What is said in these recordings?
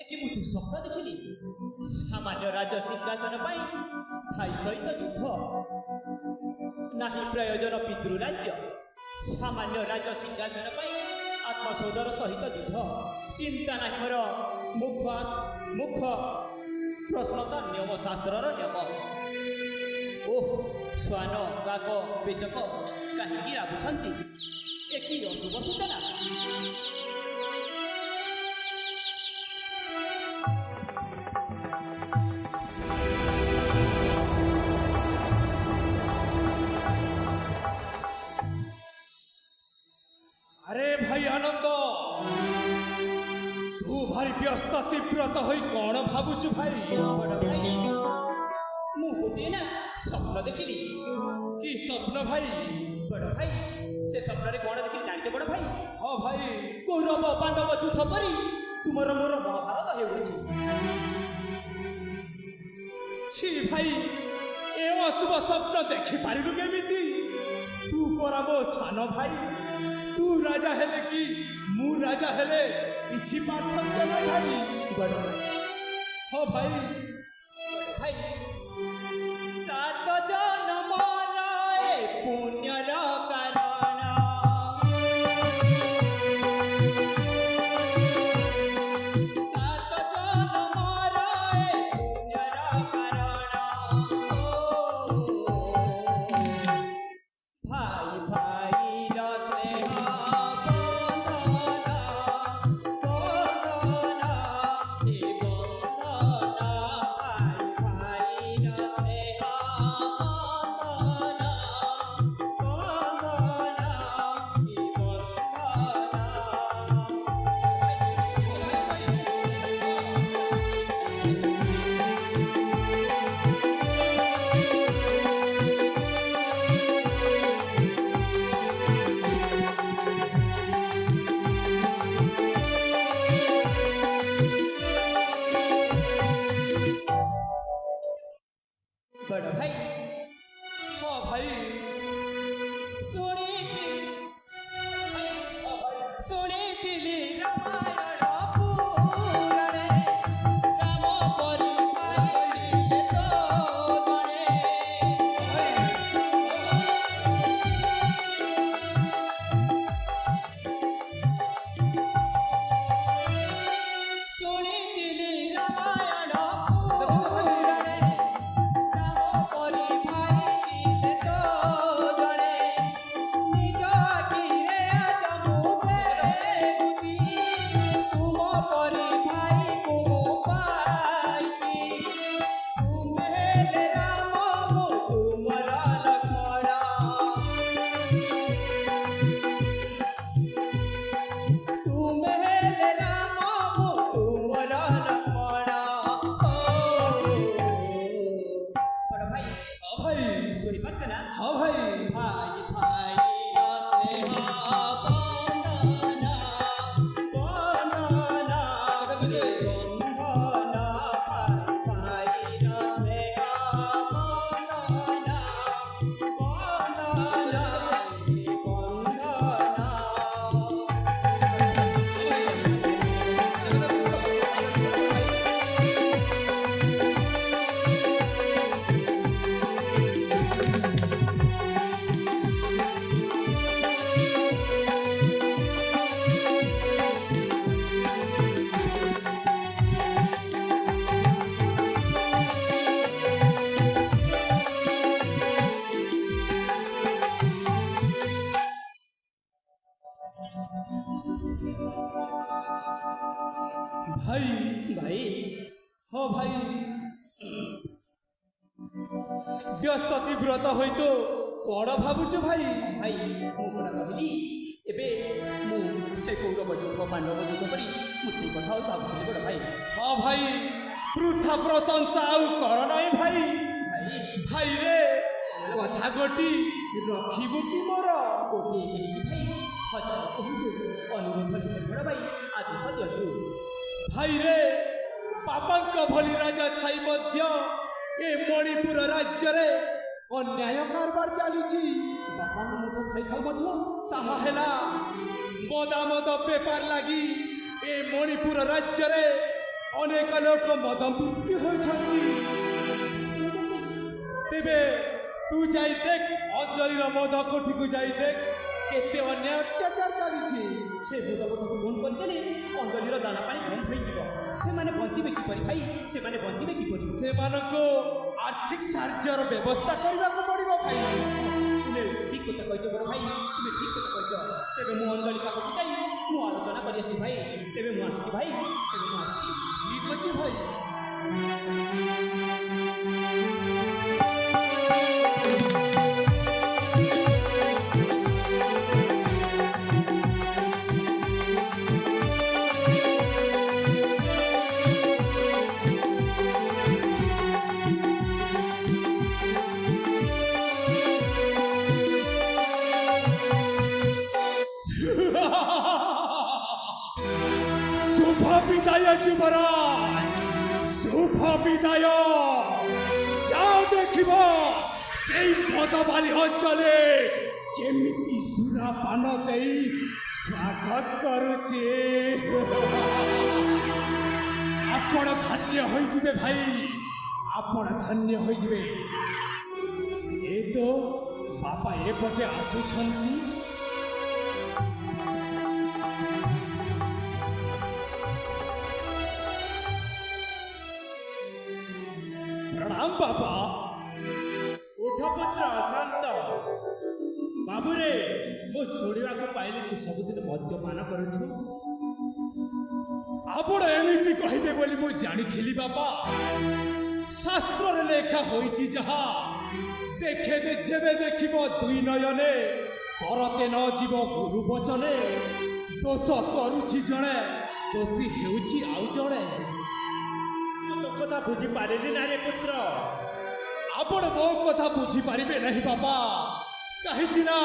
একে ମୁଁ ସ୍ୱପ୍ନ ଦେଖିଲି ସାମାନ୍ୟ ରାଜ ସିଂହାସନ ପାଇଁ ଭାଇ ସହିତ ଯୁଦ୍ଧ ନାହିଁ ପ୍ରୟୋଜନ ପିତୃ ରାଜ୍ୟ ସାମାନ୍ୟ ରାଜ ସିଂହାସନ ପାଇଁ ଆତ୍ମସୋଦର ସହିତ ଯୁଦ୍ଧ ଚିନ୍ତା ନାହିଁ ମୋର ମୁଖ ପ୍ରଶ୍ନ ତ ନିୟମ ଶାସ୍ତ୍ରର ନିୟମ ଓଃ ଶ୍ୱାନ କାକ ପେଚକ କାହିଁକି ରାଗୁଛନ୍ତି ଏ କି ଅଶୁଭ ସୂଚନା अरे भाई आनंद तू भारी व्यस्त तीव्रत होई कौन भावुचु भाई बड़ भाई ମୁଁ ଗୋଟିଏ ନା ସ୍ୱପ୍ନ ଦେଖିଲି की स्वप्न भाई ବଡ଼ ଭାଇ ସେ ସ୍ୱପ୍ନରେ କ'ଣ ଦେଖିଲି ଜାଣିଛ ବଡ଼ ଭାଇ हाँ भाई କୌରବ ପାଣ୍ଡବ ଯୁଦ୍ଧ ପରି ତୁମର ମୋର ମହାଭାରତ ହେଉଅଛି छी भाई ए अशुभ स्वप्न देखि पारिलु केमिति तू परा मो सान भाई तू राजा हेले कि मु राजा हेले किछि पार्थक्य नै भाई ବଡ଼ ଭାଇ हाँ भाई ବଡ଼ ଭାଇ ସାତ ଜନ୍ମର ଏ ପୁଣ୍ୟର କାରଣ ସାତ ଜନ୍ମର ଏ ପୁଣ୍ୟର କାରଣ ଭାଇ ଭାଇର ସ୍ନେହ बड़ भाई हाँ भाई ଶୁଣିଥିଲି ରାମାୟଣ ପୁରାଣେ ରାମ ପରି ପାଇଲେ ତ ଜଣେ ଶୁଣିଥିଲି ରାମାୟଣ ପୁରାଣେ ରାମ ପରି ପାଇଲେ ତ ଜଣେ ନିଜ ଆଖିରେ ଆଜ ମୁଁ ଦେଖୁଛି ତୁମ ପରି ଭାଇକୁ ମୁଁ ପାଇଛି ତୁମେ ହେଲେ ରାମ ମୁଁ ତୁମର ଲକ୍ଷ୍ମଣ ତୁମେ ହେଲେ ରାମ ମୁଁ ତୁମର ଲକ୍ଷ୍ମଣ ବଡ଼ ଭାଇ हाँ भाई ଶୁଣିପାରୁଛ ନା हाँ भाई भाई भाईर स्नेह बंधना बंधना रे बंधना भाई भाईर स्नेह बंधना बंधना रे भाई भाई हाँ भाई व्यस्त तीव्रत होई तो कौन भावुचु भाई भाई ମୁଁ ପରା କହିଲି ଏବେ ମୁଁ ସେ କୌରବ ଯୁଦ୍ଧ ପାଣ୍ଡବ ଯୁଦ୍ଧ କରି ମୁଁ ସେଇ କଥା ଆଉ ଭାବୁଥିଲି ବଡ଼ ଭାଇ हाँ भाई वृथा प्रशंसा आउ कर नहीं भाई ଭାଇ भाई रे कथा गोटी रखिबु कि मोर ଗୋଟିଏ କେମିତି ଭାଇ ହଜାର କୁହନ୍ତୁ ଅନୁରୋଧ ଥିଲେ ବଡ଼ ଭାଇ ଆଦେଶ ଦିଅନ୍ତୁ भाई रे बाबांक भली राजा थाई मध्य ए मणिपुर राज्य रे अन्याय कारबार चलीची ବାପାଙ୍କ ମଧ୍ୟ ଖାଇଥାଉ ମଧ୍ୟ ताहा हेला मदामद बेपार लगी ए मणिपुर राज्य रे ଅନେକ ଲୋକ ମଦ ମୃତ୍ୟୁ ହୋଇଛନ୍ତି। ତେବେ ତୁ ଯାଇ ଦେଖ ଅଞ୍ଜଳିର ମଦ କୋଠିକୁ ଯାଇ ଦେଖ କେତେ ଅନ୍ୟାୟ ଅତ୍ୟାଚାର ଚାଲିଛି। ସେ ଭୂତକଟକୁ ବନ୍ଦ କରିଦେଲେ ଅଞ୍ଜଳିର ଦାନା ପାଣି ବନ୍ଦ ହୋଇଯିବ। ସେମାନେ ବଞ୍ଚିବେ କିପରି ଭାଇ? ସେମାନେ ବଞ୍ଚିବେ କିପରି? ସେମାନଙ୍କୁ ଆର୍ଥିକ ସାହାଯ୍ୟର ବ୍ୟବସ୍ଥା କରିବାକୁ ପଡ଼ିବ ଭାଇ। ତୁମେ ଠିକ କଥା କହିଛ ବଡ଼ ଭାଇ, ତୁମେ ଠିକ କଥା କହିଛ। ତେବେ ମୁଁ ଅଞ୍ଜଳି ପାଖକୁ ଯାଇ ମୁଁ ଆଲୋଚନା କରି ଆସିଛି ଭାଇ। ତେବେ ମୁଁ ଆସୁଛି ଭାଇ, ତେବେ ମୁଁ ଆସୁଛି। ଠିକ ଅଛି ଭାଇ। শুভ বিদায় যুবরাজ, শুভ বিদায়। যাও দেখিব সেই মদবালি অঞ্চলে কেমিতি সুরা পান দেই স্বাগত করুছে। আপন ধন্য হয়ে ভাই, আপন ধন্য হয়ে। এ তো বাপা এপটে আসুছন্তি। प्रणाम बाबा। उठ पुत्र शांत। बाबुरे मु शुणा पाइली तू सबुदिन मद्यपान करुछु। आपण एमिति कहिबे बोली मु जानिथिली बाबा। शास्त्र लेखा होईची जहा देखे दे जेबे देखिबो दुई नयने करते न जीव गुरु बचने। दोष करुछि जणे, दोषी हेउछि आउ जणे। तू तो कथा बुझी पारिली ना रे पुत्र। आपण मो कथा बुझी पारिबे नहीं बाबा। काहेकि ना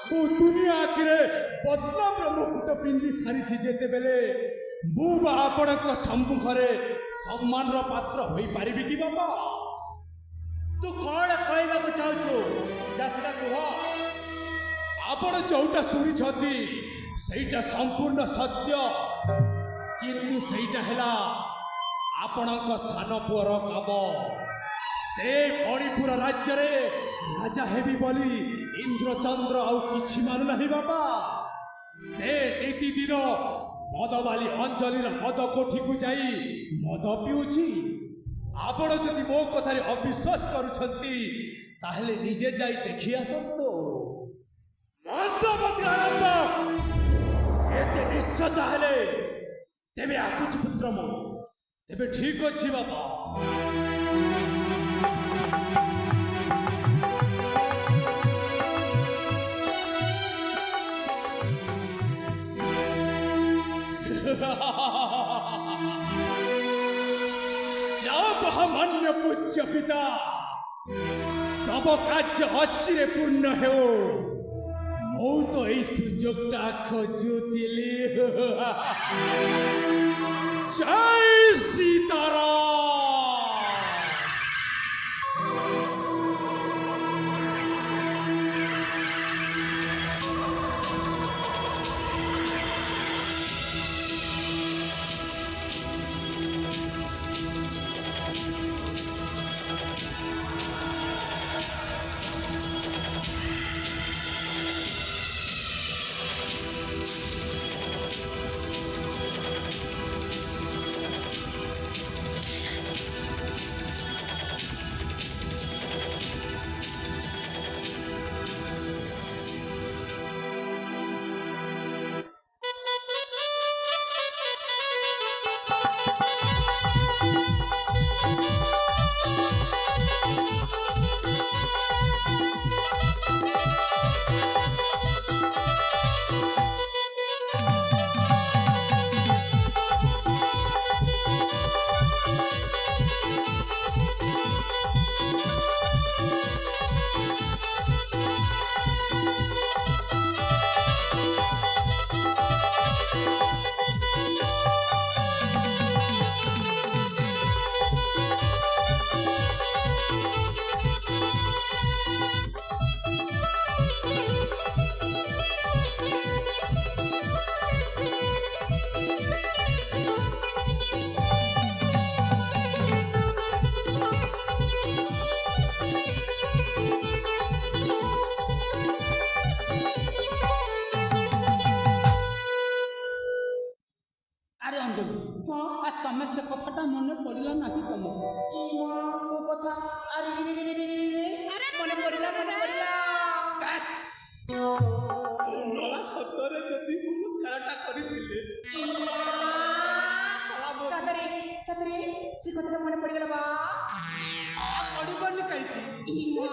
मु दुनिया आखिरे बदनामर मुकुट पिंधि सारिछि जेते बेले मु बा आपणक सम्मुखरे सम्मानर पात्र होई पारिबि कि बाबा? तू कौन कहवाक चाहछु? सीधा सीधा कह। आपण जोटा शुणिछंती सेटा संपूर्ण सत्य, किंतु सेटा हेला आपणक सान पुअर काम। से मणिपुर राज्य रे राजा हेबी बोली इंद्रचंद्र आउ किछि मानु नाही बाबा। से नीति दिन मदवाली अंजलिर मद कोठी को जाई मद पिउछि। आपण जदि मो कथारे अविश्वास करूछंती ताहले निजे जाई देखि आसंतो। मन्दमती आनंद एते निश्चय हेले तेबे आसुछि पुत्र मो। तेबे ठीक अछि बाबा। जब महामान्य पूज्य पिता तब कार्य अचिरे पूर्ण हो मु तो यही सुजोगटा खोजुतिली। जय सीताराम। আর তুমি সে কথাটা মনে পড়িলা নাকি তোমার ইমা কো কথা আরে রে রে রে রে রে রে মনে পড়িলা ব্যাস সলা সতরে যদি বলৎকারটা করিছিলে সতরে সতরে সে কথাটা মনে পড়িগলা বা পড়িবনি কাইকি ইমা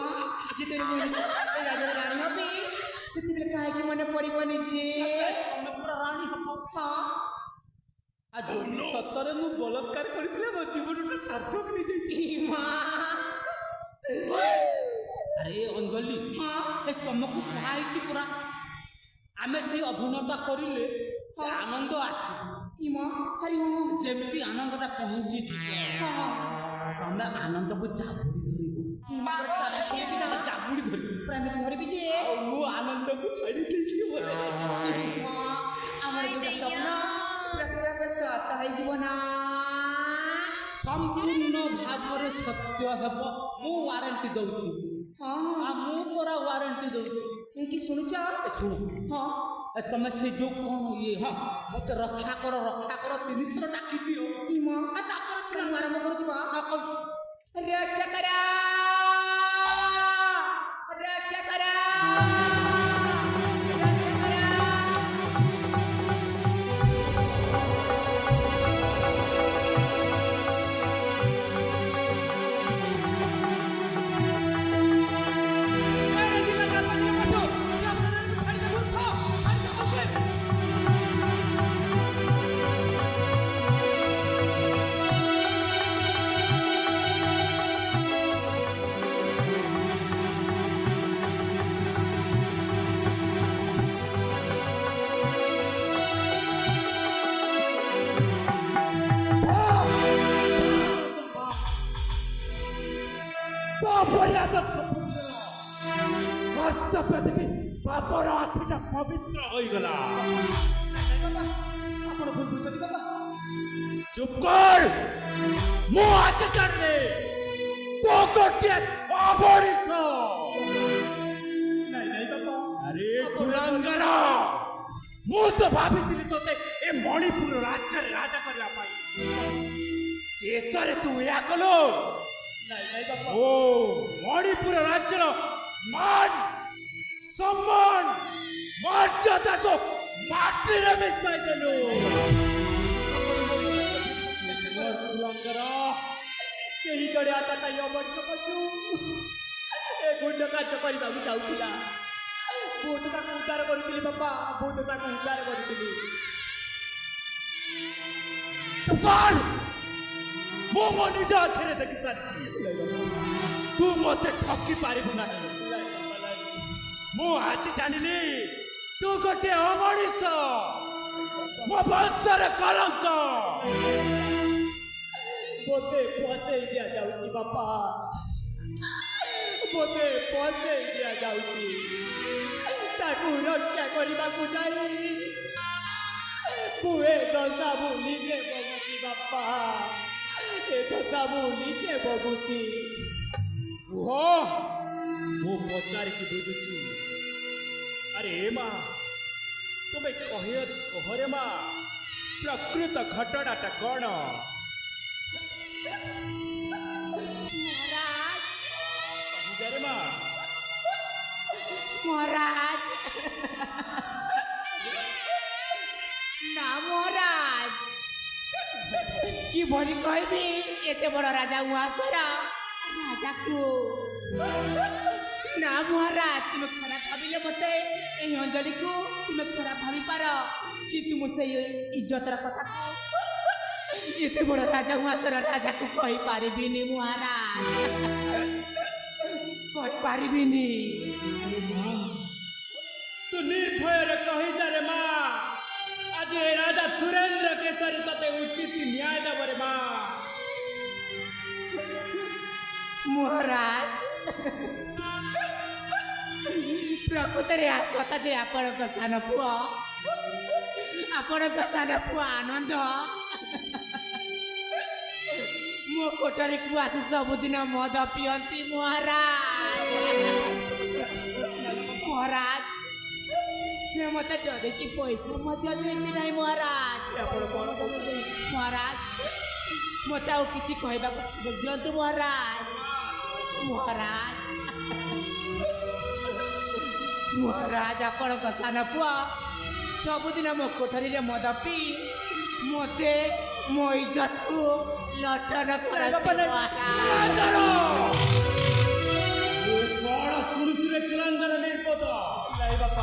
যেতেরে মনে এই রাজার রানী হবে সেতিবেলে কাহিকি মনে পড়িবনি যে তুমি পুরা রানী হব হ্যাঁ আর যদি সতরে মু বলৎকার করিছিলে মো জীবনটা সার্থক হয়ে যাই ইমা আরে অঞ্জলি হ্যাঁ সে তোমাকে কুহাইছি পুরা আমি সেই অভিনয়টা করিলে সে আনন্দ আসে ইমা আরে ও যেମିତି ଆନନ୍ଦଟା ପହଞ୍ଚି ତମେ ଆନନ୍ଦକୁ ଜାବୁଡ଼ି ଧରିବ ইমা চালা করে কিনা ଜାବୁଡ଼ି ଧରିବ প্রেমিক ধরবি যে ଆଉ ମୁଁ ଆନନ୍ଦକୁ ଛାଡ଼ି ଦେଇକି ଗଲେ ইমা আমার দুটো স্বপ্ন পুরা পুরা সত্য হয়ে যাব না ସମ୍ପୂର୍ଣ୍ଣ ଭାବରେ ସତ୍ୟ ହେବ ମୁଁ ୱାରେଣ୍ଟି ଦଉଛି হ্যাঁ ଆଉ ମୁଁ ପୁରା ୱାରେଣ୍ଟି ଦଉଛି এই কি শুনুছ ଶୁଣ হ্যাঁ ତମେ ସେ ଯୋଉ କ'ଣ ଇଏ ହଁ ମତେ ରକ୍ଷା କର 3 ଥର ଡାକି ଦିଅ ইমা ଆଉ ତାପରେ ସିନା ମୁଁ ଆରମ୍ଭ କରୁଛି ବା ହଁ କହି রক্ষা করা রক্ষা করা ବାପର ଆଖିଟା ପବିତ୍ର ହୋଇଗଲା ଆପଣ ଭୁଲ ବୁଝନ୍ତି ବାବା ଚୁପ୍ କର ମୁଁ ଆଜି ଜାଣିଲି ତୁ ଗୋଟିଏ ଅବରିଷ ନାଇଁ ନାଇଁ ବାବା ଆରେ କୁରାଙ୍ଗର ମୁଁ ତ ଭାବିଥିଲି ତୋତେ ଏ ମଣିପୁର ରାଜ୍ୟରେ ରାଜା କରିବା ପାଇଁ ଶେଷରେ ତୁ ଏହା କଲୁ ନାଇଁ ନାଇଁ ବାବା ଓ ମଣିପୁର ରାଜ୍ୟର ମାନ ସମ୍ମାନ ମର୍ଯ୍ୟାଦାକୁ ମାଟିରେ ମିଶାଇ ଦେଲୁ କୁରାଙ୍ଗର କେହି ଜଣେ ଆତା ତାଇ ଅବରିଷ ପଛୁ ଏ ଗୁଣ୍ଡ କାର୍ଯ୍ୟ କରିବାକୁ ଯାଉଥିଲା ମୁଁ ତ ତାକୁ ଉଦ୍ଧାର କରିଥିଲି ବାପା ମୁଁ ତ ତାକୁ ଉଦ୍ଧାର କରିଥିଲି ଚୁପ୍ କର ମୁଁ ମୋ ନିଜ ଆଖିରେ ଦେଖି ସାରିଛି ତୁ ମୋତେ ଠକି ପାରିବୁ ନାହିଁ ମୁଁ ଆଜି ଜାଣିଲି ତୁ ଗୋଟିଏ ଅମଣିଷ ମୋ ବଂଶର କଳଙ୍କ ମୋତେ ପଚେଇ ଦିଆଯାଉଛି ବାପା ମୋତେ ପଚେଇ ଦିଆଯାଉଛି ତାକୁ ରକ୍ଷା କରିବାକୁ ଯାଇ ମୁଁ ଏ ଦଶା ଭୁଲିକେ ବଗୁଛି ବାପା ଏ ଦଶା ଭୁଲିକେ ବଗୁଛି କୁହ ମୁଁ ପଚାରିକି ବୁଝୁଛି ଆରେ ମା ତୁମେ କହରେ ମା ପ୍ରକୃତ ଘଟଣାଟା କ'ଣ মহারাজ କହିଯାରେ ମା মহারাজ না মহারাজ কি ভরি কইবি এতে বড় রাজা উহাসরা রাজাকু না মহারাজ তুমি খারাপ ভাবিলে মতে এই অঞ্জলিকু তুমি খারাপ ভাবি পার কিন্তু মু সেই ইজ্জতর কথা এতে বড় রাজা উহাসরা রাজাকু কই পারিবিনি মহারাজ কই পারিবিনি ତୁ ନିର୍ଭୟରେ କହିଯାରେ ମା ଆଜି ଏ ରାଜା ସୁରେନ୍ଦ୍ର କେଶରୀ ତତେ ଉଚିତ ନ୍ୟାୟ ଦେବରେ ମା ମହାରାଜ ପ୍ରକୃତରେ ଆସତା ଯେ ଆପଣଙ୍କ ସାନ ପୁଅ ଆନନ୍ଦ ମୋ କୋଠରୀକୁ ଆସି ସବୁଦିନ ମଦ ପିଅନ୍ତି ମହାରାଜ ସେ ମତେ ଡରିକି ପଇସା ମଧ୍ୟ ଦିଅନ୍ତି ନାହିଁ ମହାରାଜ ଆପଣ କ'ଣ କହୁଛନ୍ତି? ମହାରାଜ ମୋତେ ଆଉ କିଛି କହିବାକୁ ସୁଯୋଗ ଦିଅନ୍ତୁ ମହାରାଜ। ମହାରାଜ ମହାରାଜ ଆପଣଙ୍କ ସାନ ପୁଅ ସବୁଦିନ ମୋ କୋଠରୀରେ ମଦ ପିଇ ମୋତେ ମୋ ଇଜ୍ଜତକୁ ଲଟନ କରନ୍ତି ମହାରାଜ। କଣ ଶୁଣୁଛୁ ରେ କୁଲାଙ୍ଗର ନିର୍ପଦ? ନାଇଁ ବାପା,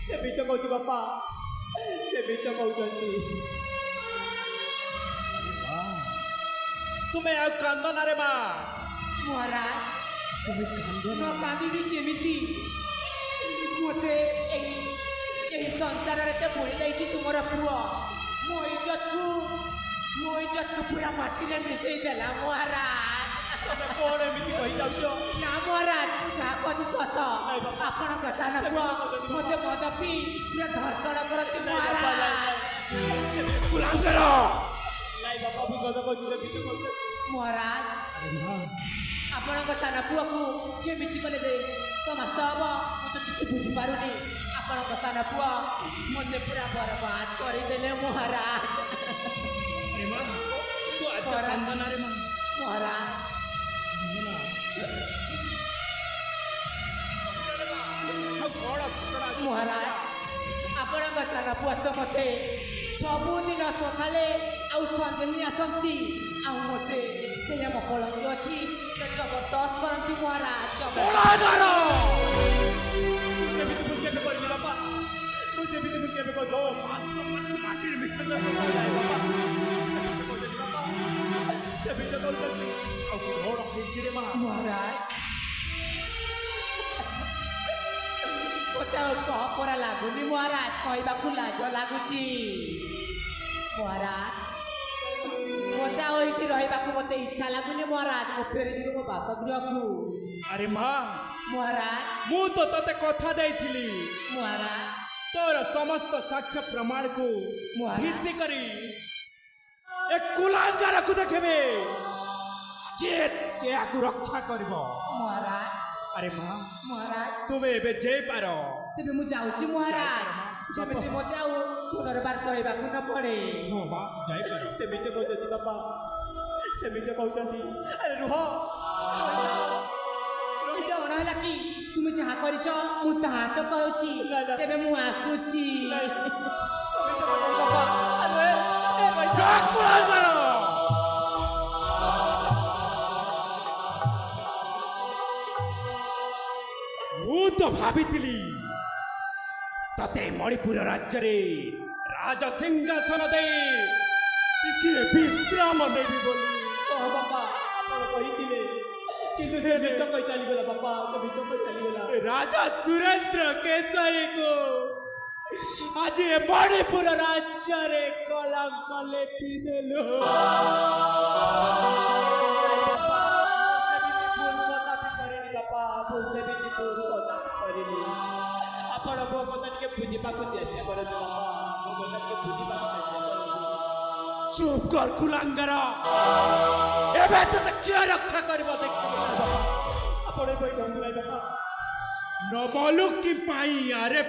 ସେ ମିଛ କହୁଛି ବାପା, ସେ ମିଛ କହୁଛନ୍ତି। ତୁମେ ଆଉ କାନ୍ଦ ନା ରେ ମା। ମହାରାଜ ତୁମେ କାନ୍ଦ ନ କାନ୍ଦିବି କେମିତି? ମୋତେ ଏହି ସଂସାରରେ ତ ବୁଣି ଦେଇଛି ତୁମର ପୁଅ। ମୋ ଇଜ୍ଜତକୁ ପୁରା ମାଟିରେ ମିଶେଇ ଦେଲା ମହାରାଜ। ତମେ କ'ଣ ଏମିତି କହିଯାଉଛ? ନା ମହାରାଜ ମୁଁ ଯାହା କହୁଛି ସତ। ଆପଣଙ୍କ ସାନ ପୁଅ ମୋତେ ମଦ ପିଇ ପୁରା ଧର୍ଷଣ କରନ୍ତି ମହାରାଜ। କୁଲାଙ୍ଗର ନାଇଁ ବାପା, ମୁଁ କଥା କହୁଛି, ସେ ମିଛ କହୁଛନ୍ତି। ମହାରାଜ ଆପଣଙ୍କ ସାନ ପୁଅକୁ କେମିତି କଲେ ଯେ ସମସ୍ତ ହବ ମୁଁ ତ କିଛି ବୁଝିପାରୁନି। ଆପଣଙ୍କ ସାନ ପୁଅ ମୋତେ ପୁରା ବରବାଦ କରିଦେଲେ ମହାରାଜ। रे मां तू आज कांद ना रे मां। ମହାରାଜ କଣ ଘଟଣା? ମହାରାଜ ଆପଣଙ୍କ ସାନ ପୁଅ ତ ମୋତେ ସବୁଦିନ ସକାଳେ ଆଉ ସନ୍ଧ୍ୟା ହିଁ ଆସନ୍ତି ଆଉ ମୋତେ ସେଇ ଆମ କଳଙ୍କି ଅଛି ଜବରଦସ୍ତ କରନ୍ତି ମହାରାଜ। କୁଲାଙ୍ଗର ସେମିତି ମୁଁ କେବେ କରିନି ବାପା, ମୁଁ ସେମିତି ମୁଁ କେବେ କରିନି। ମାଟିରେ ମିଶା ନାଇଁ ବାପା, ସେ ମିଛ କହୁଛନ୍ତି ବାପା, ସେ ମିଛ କହୁଛନ୍ତି। ଆଉ କଣ ହେଇଛି ରେ ମା? ମହାରାଜ ମୋତେ ଆଉ କହ ପରା ଲାଗୁନି ମହାରାଜ, କହିବାକୁ ଲାଜ ଲାଗୁଛି ମହାରାଜ। ମୋତେ ଆଉ ଏଇଠି ରହିବାକୁ ମୋତେ ଇଚ୍ଛା ଲାଗୁନି ମହାରାଜ। ମୁଁ ଫେରିଯିବି ମୋ ବାସଗୃହକୁ ଆରେ ମା, ମହାରାଜ। ମୁଁ ତ ତତେ କଥା ଦେଇଥିଲି ମହାରାଜ ତୋର ସମସ୍ତ ସାକ୍ଷ୍ୟ ପ୍ରମାଣକୁ ମହାରାଜ। ଭିତ୍ତି କରି ଏ କୁଲାଙ୍ଗରକୁ ଦେଖିବେ କିଏ ଏହାକୁ ରକ୍ଷା କରିବ। ମହାରାଜ ଆରେ ମା, ମହାରାଜ ତୁମେ ଏବେ ଯାଇପାର। ତେବେ ମୁଁ ଯାଉଛି ମହାରାଜ, ଯେମିତି ମୋତେ ଆଉ ପୁନର୍ବାର କହିବାକୁ ନ ପଡ଼େ। ହଁ ମା, ଯାଇପାର। ସେ ମିଛ କହୁଛନ୍ତି ବାପା, ସେ ମିଛ କହୁଛନ୍ତି। ଆରେ ରୁହ, ଏଇଟା ଅଣ ହେଲା କି? ତୁମେ ଯାହା କରିଛ ମୁଁ ତାହା ତ କହୁଛି। ନା, ନା। ତେବେ ମୁଁ ଆସୁଛି। ନାଇଁ, ସେ ମିଛ କହୁଛନ୍ତି ବାପା। ଆରେ ଏ ଭାଇ, କୁଲାଙ୍ଗର ମୁଁ ତ ଭାବିଥିଲି ତତେ ମଣିପୁର ରାଜ୍ୟରେ ରାଜ ସିଂହାସନ ଦେଇ ଟିକିଏ ବିଶ୍ରାମ ନେବି ବୋଲି। ହଁ ବାପା, ଆପଣ କହିଥିଲେ, କିନ୍ତୁ ସେ ମିଛ କହି ଚାଲିଗଲା ବାପା, ସେ ମିଛ କହି ଚାଲିଗଲା। ରାଜା ସୁରେନ୍ଦ୍ର କେଶରୀକୁ ଆଜି ଏ ମଣିପୁର ରାଜ୍ୟରେ କଲଙ୍କ ଲେପିଦେଲୁ। ଆପଣ ମୋ କଥା ଟିକେ ବୁଝିବାକୁ ଚେଷ୍ଟା କରନ୍ତୁ ବାପା, ମୋ କଥା ଟିକେ ବୁଝିବାକୁ ଚେଷ୍ଟା କରନ୍ତୁ। ଚୁପ୍ କର କୁଲାଙ୍ଗର, ଏବେ ତତେ କିଏ ରକ୍ଷା କରିବ ଦେଖିବି। ଆପଣ କହି କୁହନ୍ତୁ ନାହିଁ ବାପା। ନମଲୁ କି ପାଇଁ ଆରେ